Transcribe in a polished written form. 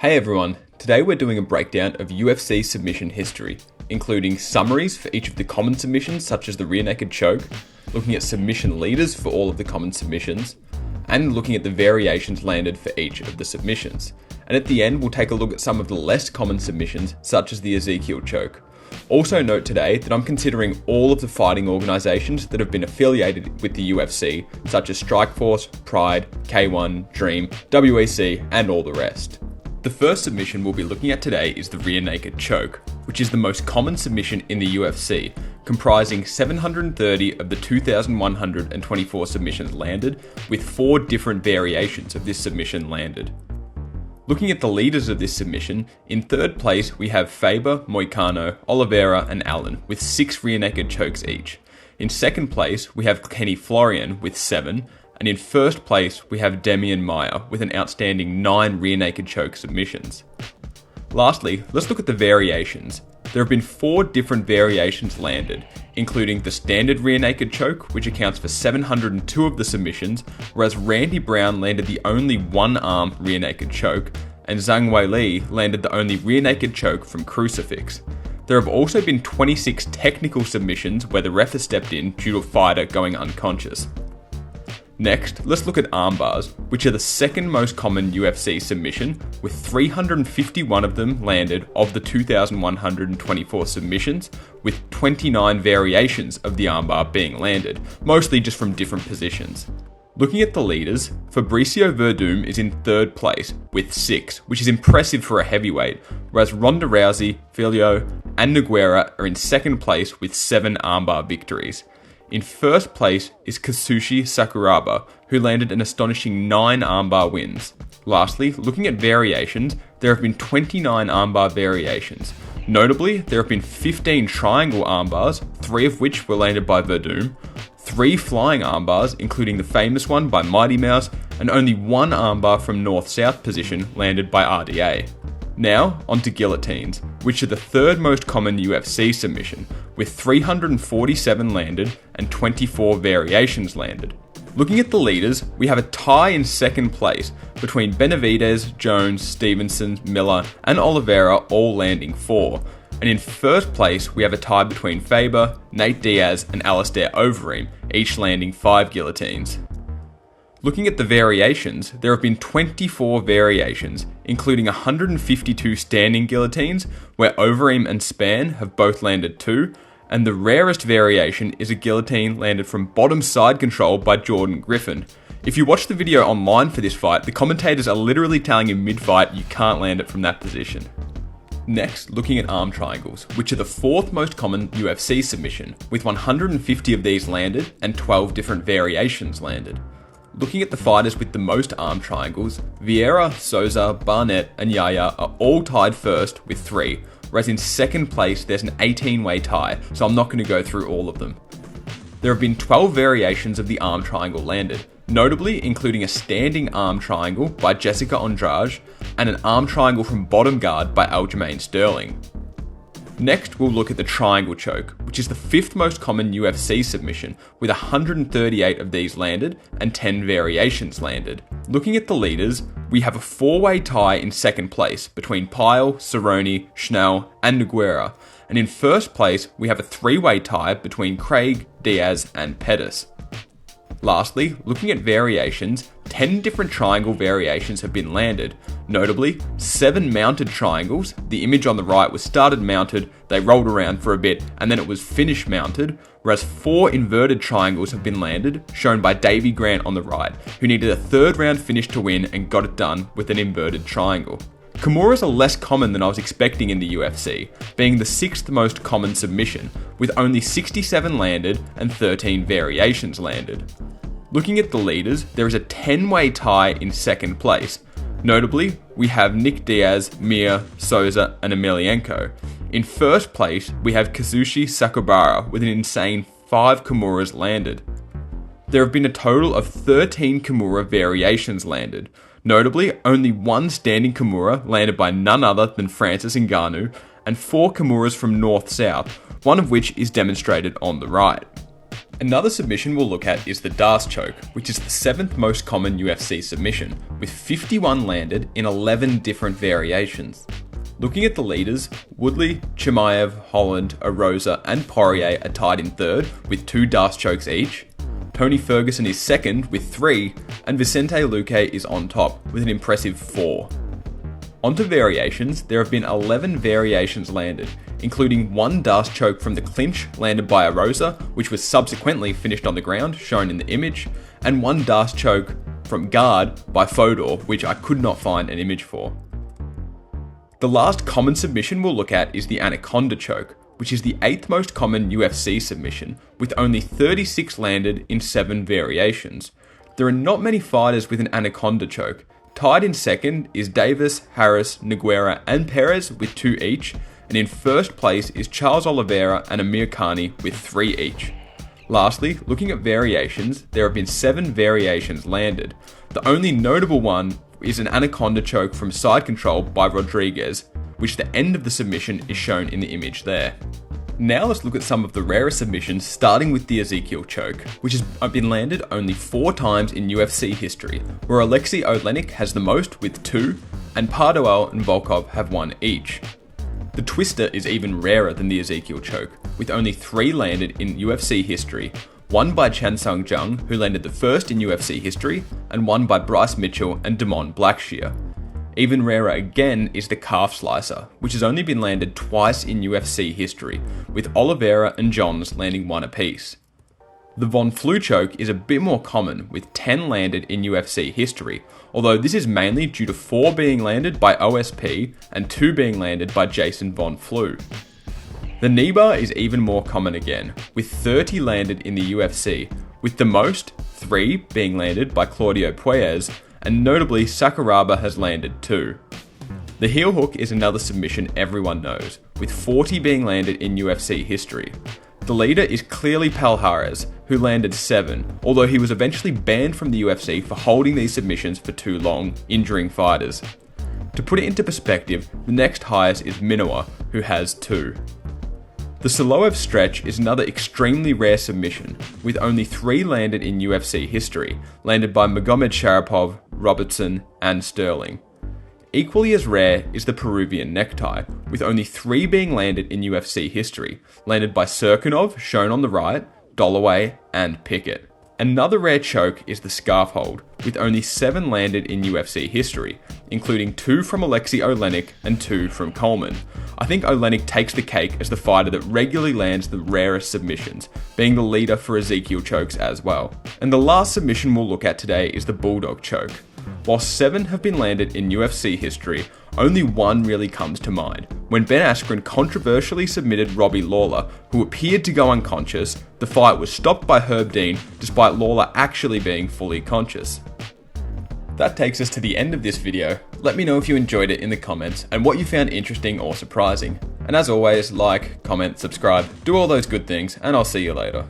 Hey everyone, today we're doing a breakdown of UFC submission history, including summaries for each of the common submissions such as the rear naked choke, looking at submission leaders for all of the common submissions, and looking at the variations landed for each of the submissions. And at the end we'll take a look at some of the less common submissions such as the Ezekiel choke. Also note today that I'm considering all of the fighting organisations that have been affiliated with the UFC, such as Strikeforce, Pride, K1, Dream, WEC, and all the rest. The first submission we'll be looking at today is the rear naked choke, which is the most common submission in the UFC, comprising 730 of the 2,124 submissions landed, with 4 different variations of this submission landed. Looking at the leaders of this submission, in third place we have Faber, Moicano, Oliveira and Allen with 6 rear naked chokes each. In second place we have Kenny Florian with 7, and in first place we have Demian Maia with an outstanding 9 rear naked choke submissions. Lastly, let's look at the variations. There have been 4 different variations landed, including the standard rear naked choke, which accounts for 702 of the submissions, whereas Randy Brown landed the only one-arm rear naked choke, and Zhang Weili landed the only rear naked choke from crucifix. There have also been 26 technical submissions where the ref has stepped in due to a fighter going unconscious. Next, let's look at armbars, which are the second most common UFC submission, with 351 of them landed of the 2,124 submissions, with 29 variations of the armbar being landed, mostly just from different positions. Looking at the leaders, Fabricio Verdum is in third place with 6, which is impressive for a heavyweight, whereas Ronda Rousey, Filho, and Nogueira are in second place with 7 armbar victories. In first place is Kazushi Sakuraba, who landed an astonishing 9 armbar wins. Lastly, looking at variations, there have been 29 armbar variations. Notably, there have been 15 triangle armbars, 3 of which were landed by Verdum, 3 flying armbars, including the famous one by Mighty Mouse, and only 1 armbar from north-south position landed by RDA. Now, onto guillotines, which are the third most common UFC submission, with 347 landed and 24 variations landed. Looking at the leaders, we have a tie in second place between Benavidez, Jones, Stevenson, Miller and Oliveira, all landing 4. And in first place, we have a tie between Faber, Nate Diaz and Alistair Overeem, each landing 5 guillotines. Looking at the variations, there have been 24 variations, including 152 standing guillotines, where Overeem and Spann have both landed 2, and the rarest variation is a guillotine landed from bottom side control by Jordan Griffin. If you watch the video online for this fight, the commentators are literally telling you mid-fight you can't land it from that position. Next, looking at arm triangles, which are the 4th most common UFC submission, with 150 of these landed and 12 different variations landed. Looking at the fighters with the most arm triangles, Vieira, Souza, Barnett and Yaya are all tied first with 3, whereas in second place there's an 18-way tie, so I'm not going to go through all of them. There have been 12 variations of the arm triangle landed, notably including a standing arm triangle by Jessica Andrade and an arm triangle from bottom guard by Aljamain Sterling. Next, we'll look at the triangle choke, which is the 5th most common UFC submission, with 138 of these landed and 10 variations landed. Looking at the leaders, we have a 4-way tie in second place between Pyle, Cerrone, Schnell and Nogueira, and in first place we have a 3-way tie between Craig, Diaz and Pettis. Lastly, looking at variations, 10 different triangle variations have been landed. Notably, 7 mounted triangles, the image on the right was started mounted, they rolled around for a bit, and then it was finished mounted, whereas 4 inverted triangles have been landed, shown by Davey Grant on the right, who needed a 3rd round finish to win and got it done with an inverted triangle. Kimuras are less common than I was expecting in the UFC, being the 6th most common submission, with only 67 landed and 13 variations landed. Looking at the leaders, there is a 10-way tie in second place. Notably, we have Nick Diaz, Mir, Souza and Emelianenko. In first place, we have Kazushi Sakabara with an insane 5 Kimuras landed. There have been a total of 13 Kimura variations landed. Notably, only 1 standing Kimura landed by none other than Francis Ngannou, and 4 Kimuras from north-south, one of which is demonstrated on the right. Another submission we'll look at is the Darce Choke, which is the 7th most common UFC submission, with 51 landed in 11 different variations. Looking at the leaders, Woodley, Chimaev, Holland, Arosa and Poirier are tied in 3rd with 2 Darce Chokes each. Tony Ferguson is 2nd with 3, and Vicente Luque is on top with an impressive 4. Onto variations, there have been 11 variations landed, including 1 Darce Choke from the clinch landed by Arosa, which was subsequently finished on the ground, shown in the image, and 1 Darce Choke from guard by Faber, which I could not find an image for. The last common submission we'll look at is the Anaconda Choke, which is the 8th most common UFC submission, with only 36 landed in 7 variations. There are not many fighters with an Anaconda Choke. Tied in 2nd is Davis, Harris, Nogueira and Perez with 2 each, and in 1st place is Charles Oliveira and Amir Khani with 3 each. Lastly, looking at variations, there have been 7 variations landed. The only notable one is an Anaconda Choke from side control by Rodriguez, which the end of the submission is shown in the image there. Now let's look at some of the rarer submissions, starting with the Ezekiel Choke, which has been landed only 4 times in UFC history, where Alexei Oleinik has the most with 2, and Pardoel and Volkov have 1 each. The Twister is even rarer than the Ezekiel Choke, with only 3 landed in UFC history, 1 by Chan Sung Jung, who landed the first in UFC history, and 1 by Bryce Mitchell and Damon Blackshear. Even rarer again is the Calf Slicer, which has only been landed twice in UFC history, with Oliveira and Johns landing 1 apiece. The Von Flue Choke is a bit more common, with 10 landed in UFC history, although this is mainly due to 4 being landed by OSP and 2 being landed by Jason Von Flue. The knee bar is even more common again, with 30 landed in the UFC, with the most, 3, being landed by Claudio Puelles, and notably Sakuraba has landed 2. The heel hook is another submission everyone knows, with 40 being landed in UFC history. The leader is clearly Palhares, who landed 7, although he was eventually banned from the UFC for holding these submissions for too long, injuring fighters. To put it into perspective, the next highest is Minowa, who has 2. The Siloev stretch is another extremely rare submission, with only 3 landed in UFC history, landed by Magomed Sharapov, Robertson, and Sterling. Equally as rare is the Peruvian necktie, with only 3 being landed in UFC history, landed by Serkinov, shown on the right, Dollaway, and Pickett. Another rare choke is the scarf hold, with only 7 landed in UFC history, including 2 from Alexei Oleinik and 2 from Coleman. I think Oleinik takes the cake as the fighter that regularly lands the rarest submissions, being the leader for Ezekiel chokes as well. And the last submission we'll look at today is the Bulldog Choke. While 7 have been landed in UFC history, only 1 really comes to mind. When Ben Askren controversially submitted Robbie Lawler, who appeared to go unconscious, the fight was stopped by Herb Dean despite Lawler actually being fully conscious. That takes us to the end of this video. Let me know if you enjoyed it in the comments and what you found interesting or surprising. And as always, like, comment, subscribe, do all those good things, and I'll see you later.